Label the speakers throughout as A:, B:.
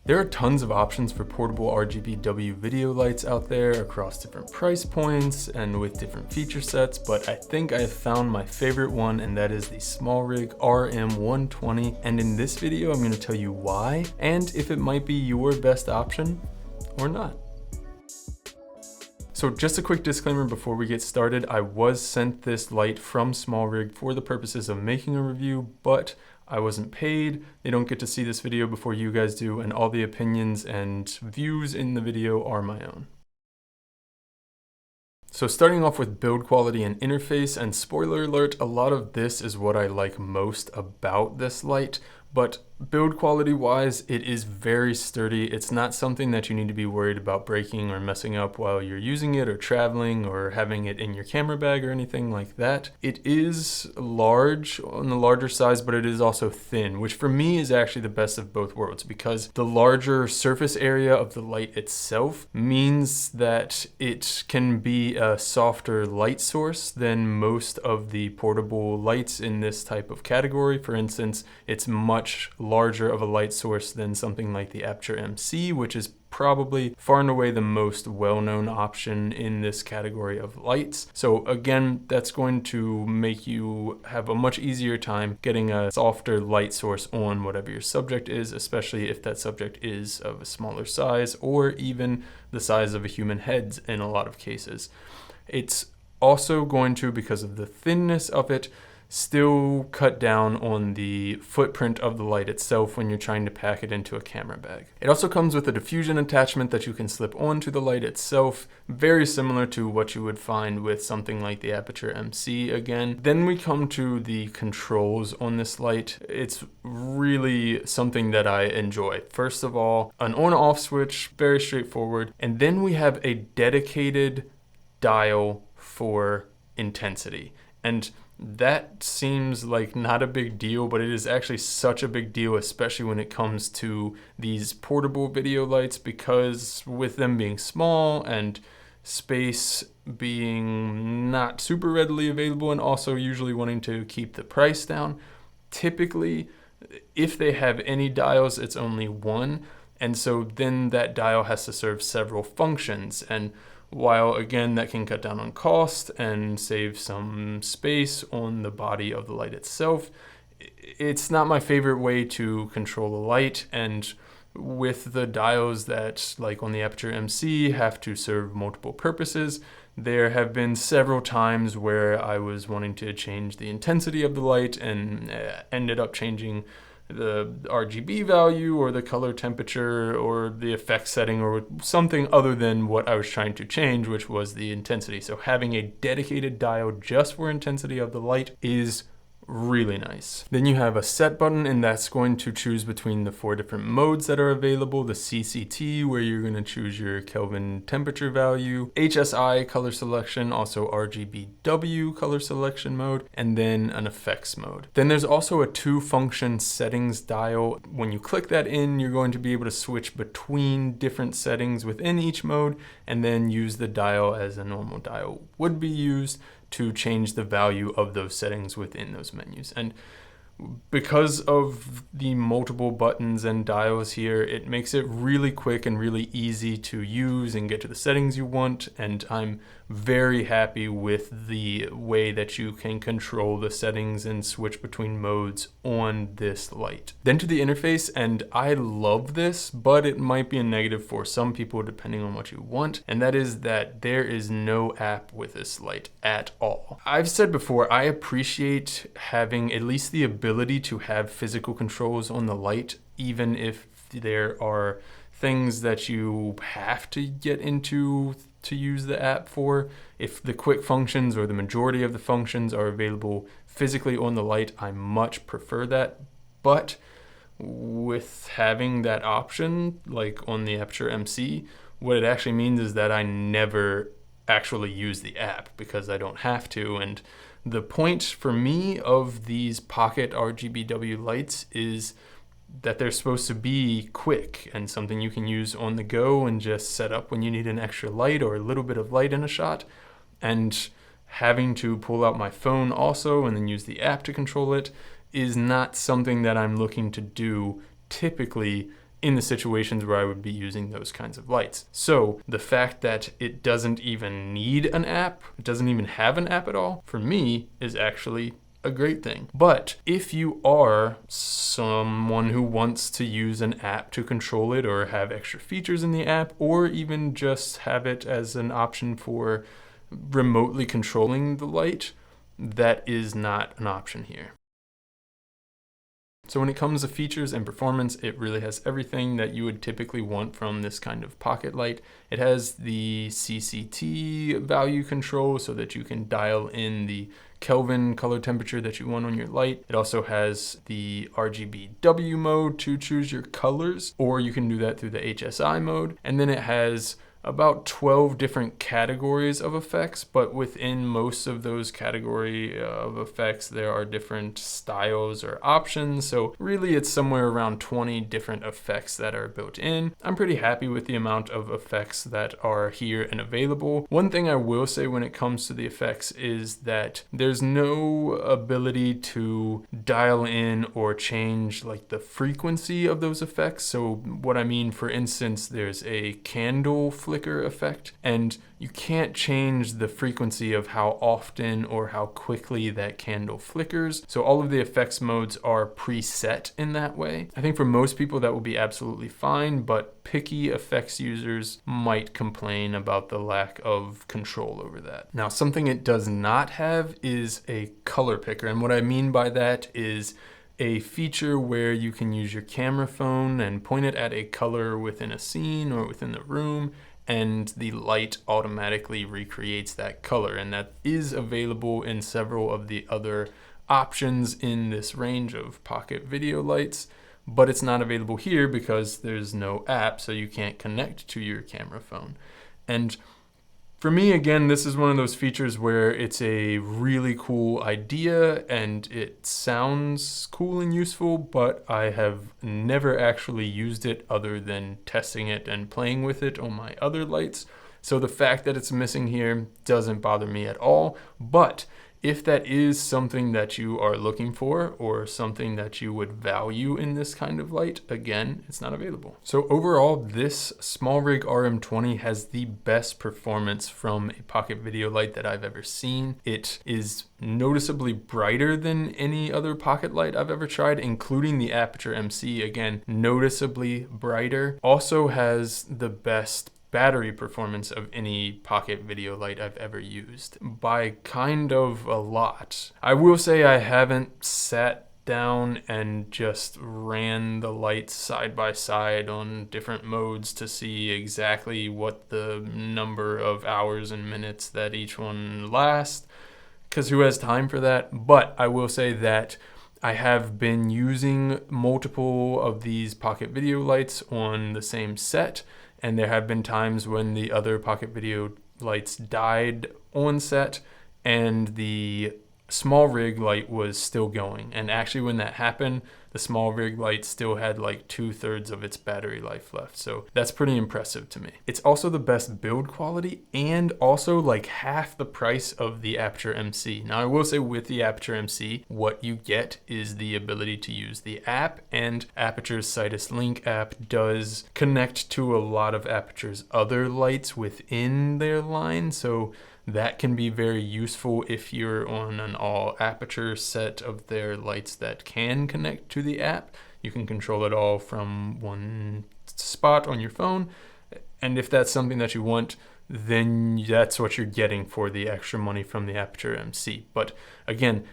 A: There are tons of options for portable RGBW video lights out there across different price points and with different feature sets, but I think I have found my favorite one, and that is the SmallRig RM120. And in this video, I'm going to tell you why and if it might be your best option or not. So just a quick disclaimer before we get started, I was sent this light from SmallRig for the purposes of making a review, but I wasn't paid. They don't get to see this video before you guys do, and all the opinions and views in the video are my own. So starting off with build quality and interface, and spoiler alert, a lot of this is what I like most about this light, but build quality wise, it is very sturdy. It's not something that you need to be worried about breaking or messing up while you're using it or traveling or having it in your camera bag or anything like that. It is large, on the larger size, but it is also thin, which for me is actually the best of both worlds, because the larger surface area of the light itself means that it can be a softer light source than most of the portable lights in this type of category. For instance, it's much larger of a light source than something like the Aperture MC, which is probably far and away the most well-known option in this category of lights. So again, that's going to make you have a much easier time getting a softer light source on whatever your subject is, especially if that subject is of a smaller size or even the size of a human head in a lot of cases. It's also going to, because of the thinness of it, still cut down on the footprint of the light itself when you're trying to pack it into a camera bag. It also comes with a diffusion attachment that you can slip onto the light itself, very similar to what you would find with something like the Aperture MC again. Then we come to the controls on this light. It's really something that I enjoy. First of all, an on-off switch, very straightforward, and then we have a dedicated dial for intensity. And that seems like not a big deal, but it is actually such a big deal, especially when it comes to these portable video lights, because with them being small and space being not super readily available and also usually wanting to keep the price down, typically if they have any dials, it's only one. And so then that dial has to serve several functions. And while again, that can cut down on cost and save some space on the body of the light itself, it's not my favorite way to control a light. And with the dials that, like on the Aperture MC, have to serve multiple purposes, there have been several times where I was wanting to change the intensity of the light and ended up changing the RGB value or the color temperature or the effect setting or something other than what I was trying to change, which was the intensity. So having a dedicated dial just for intensity of the light is really nice. Then you have a set button, and that's going to choose between the 4 different modes that are available. The CCT, where you're going to choose your Kelvin temperature value, HSI color selection, also RGBW color selection mode, and then an effects mode. Then there's also a 2-function settings dial. When you click that in, you're going to be able to switch between different settings within each mode and then use the dial as a normal dial would be used to change the value of those settings within those menus. And because of the multiple buttons and dials here, it makes it really quick and really easy to use and get to the settings you want. And I'm very happy with the way that you can control the settings and switch between modes on this light. Then to the interface, and I love this, but it might be a negative for some people depending on what you want, and that is that there is no app with this light at all. I've said before, I appreciate having at least the ability to have physical controls on the light, even if there are things that you have to get into to use the app for. If the quick functions or the majority of the functions are available physically on the light, I much prefer that. But with having that option, like on the Aperture MC, what it actually means is that I never actually use the app because I don't have to. And the point for me of these pocket RGBW lights is that they're supposed to be quick and something you can use on the go and just set up when you need an extra light or a little bit of light in a shot. And having to pull out my phone also and then use the app to control it is not something that I'm looking to do typically in the situations where I would be using those kinds of lights. So the fact that it doesn't even need an app, it doesn't even have an app at all, for me is actually a great thing. But if you are someone who wants to use an app to control it, or have extra features in the app, or even just have it as an option for remotely controlling the light, that is not an option here. So when it comes to features and performance, it really has everything that you would typically want from this kind of pocket light. It has the CCT value control so that you can dial in the Kelvin color temperature that you want on your light. It also has the RGBW mode to choose your colors, or you can do that through the HSI mode. And then it has about 12 different categories of effects, but within most of those category of effects, there are different styles or options. So really it's somewhere around 20 different effects that are built in. I'm pretty happy with the amount of effects that are here and available. One thing I will say when it comes to the effects is that there's no ability to dial in or change like the frequency of those effects. So what I mean, for instance, there's a candle flicker effect, and you can't change the frequency of how often or how quickly that candle flickers. So all of the effects modes are preset in that way. I think for most people that will be absolutely fine, but picky effects users might complain about the lack of control over that. Now, something it does not have is a color picker, and what I mean by that is a feature where you can use your camera phone and point it at a color within a scene or within the room, and the light automatically recreates that color. And that is available in several of the other options in this range of pocket video lights, but it's not available here because there's no app, so you can't connect to your camera phone. And for me, again, this is one of those features where it's a really cool idea and it sounds cool and useful, but I have never actually used it other than testing it and playing with it on my other lights. So the fact that it's missing here doesn't bother me at all. But if that is something that you are looking for or something that you would value in this kind of light, again, it's not available. So overall, this SmallRig RM120 has the best performance from a pocket video light that I've ever seen. It is noticeably brighter than any other pocket light I've ever tried, including the Aperture MC, again, noticeably brighter. Also has the best battery performance of any pocket video light I've ever used by kind of a lot. I will say I haven't sat down and just ran the lights side by side on different modes to see exactly what the number of hours and minutes that each one lasts, because who has time for that? But I will say that I have been using multiple of these pocket video lights on the same set, and there have been times when the other pocket video lights died on set and the SmallRig light was still going. And actually when that happened, the SmallRig light still had like 2/3 of its battery life left. So that's pretty impressive to me. It's also the best build quality and also like half the price of the Aperture MC. Now I will say with the Aperture MC, what you get is the ability to use the app, and Aperture's Situs Link app does connect to a lot of Aperture's other lights within their line. So that can be very useful if you're on an all Aperture set of their lights that can connect to the app. You can control it all from one spot on your phone. And if that's something that you want, then that's what you're getting for the extra money from the Aperture MC. But again,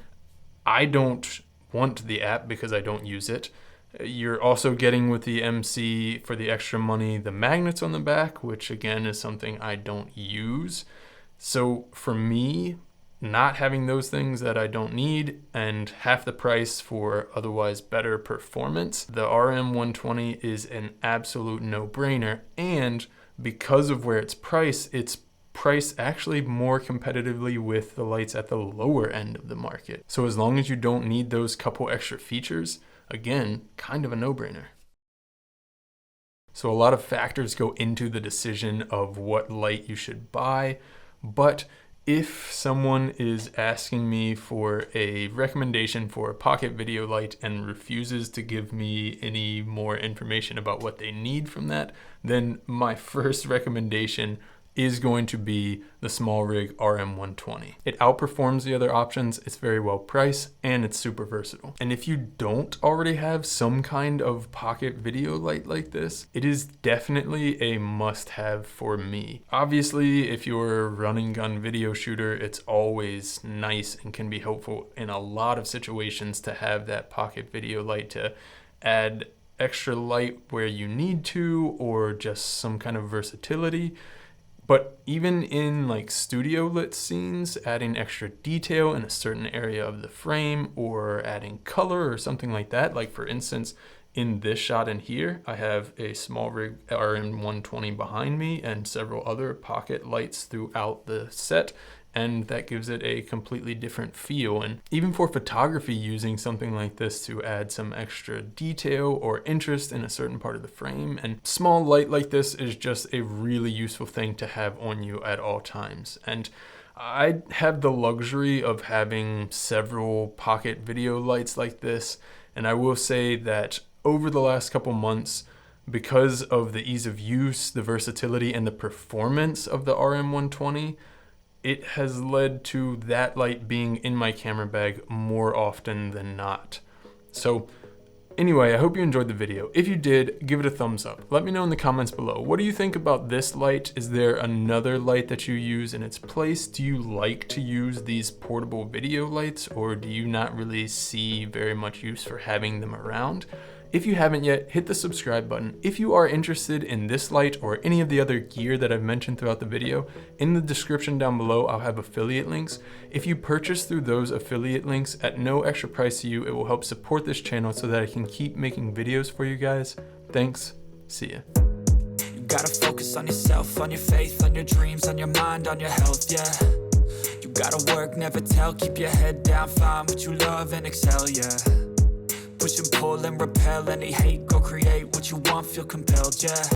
A: I don't want the app because I don't use it. You're also getting with the MC for the extra money the magnets on the back, which again is something I don't use. So for me, not having those things that I don't need and half the price for otherwise better performance, the RM120 is an absolute no-brainer. And because of where it's priced actually more competitively with the lights at the lower end of the market. So as long as you don't need those couple extra features, again, kind of a no-brainer. So a lot of factors go into the decision of what light you should buy. But If someone is asking me for a recommendation for a pocket video light and refuses to give me any more information about what they need from that, then my first recommendation is going to be the SmallRig RM120. It outperforms the other options, it's very well priced, and it's super versatile. And if you don't already have some kind of pocket video light like this, it is definitely a must-have for me. Obviously, if you're a running gun video shooter, it's always nice and can be helpful in a lot of situations to have that pocket video light to add extra light where you need to, or just some kind of versatility. But even in like studio lit scenes, adding extra detail in a certain area of the frame or adding color or something like that, like for instance, in this shot in here, I have a SmallRig RM120 behind me and several other pocket lights throughout the set, and that gives it a completely different feel. And even for photography, using something like this to add some extra detail or interest in a certain part of the frame, and small light like this is just a really useful thing to have on you at all times. And I have the luxury of having several pocket video lights like this, and I will say that over the last couple months, because of the ease of use, the versatility, and the performance of the RM120, it has led to that light being in my camera bag more often than not. So anyway, I hope you enjoyed the video. If you did, give it a thumbs up. Let me know in the comments below. What do you think about this light? Is there another light that you use in its place? Do you like to use these portable video lights, or do you not really see very much use for having them around? If you haven't yet, hit the subscribe button. If you are interested in this light or any of the other gear that I've mentioned throughout the video, in the description down below, I'll have affiliate links. If you purchase through those affiliate links at no extra price to you, it will help support this channel so that I can keep making videos for you guys. Thanks, see ya.
B: You gotta focus on yourself, on your faith, on your dreams, on your mind, on your health, yeah. You gotta work, never tell, keep your head down, find what you love and excel, yeah. Push and pull and repel any hate, go create what you want, feel compelled, yeah.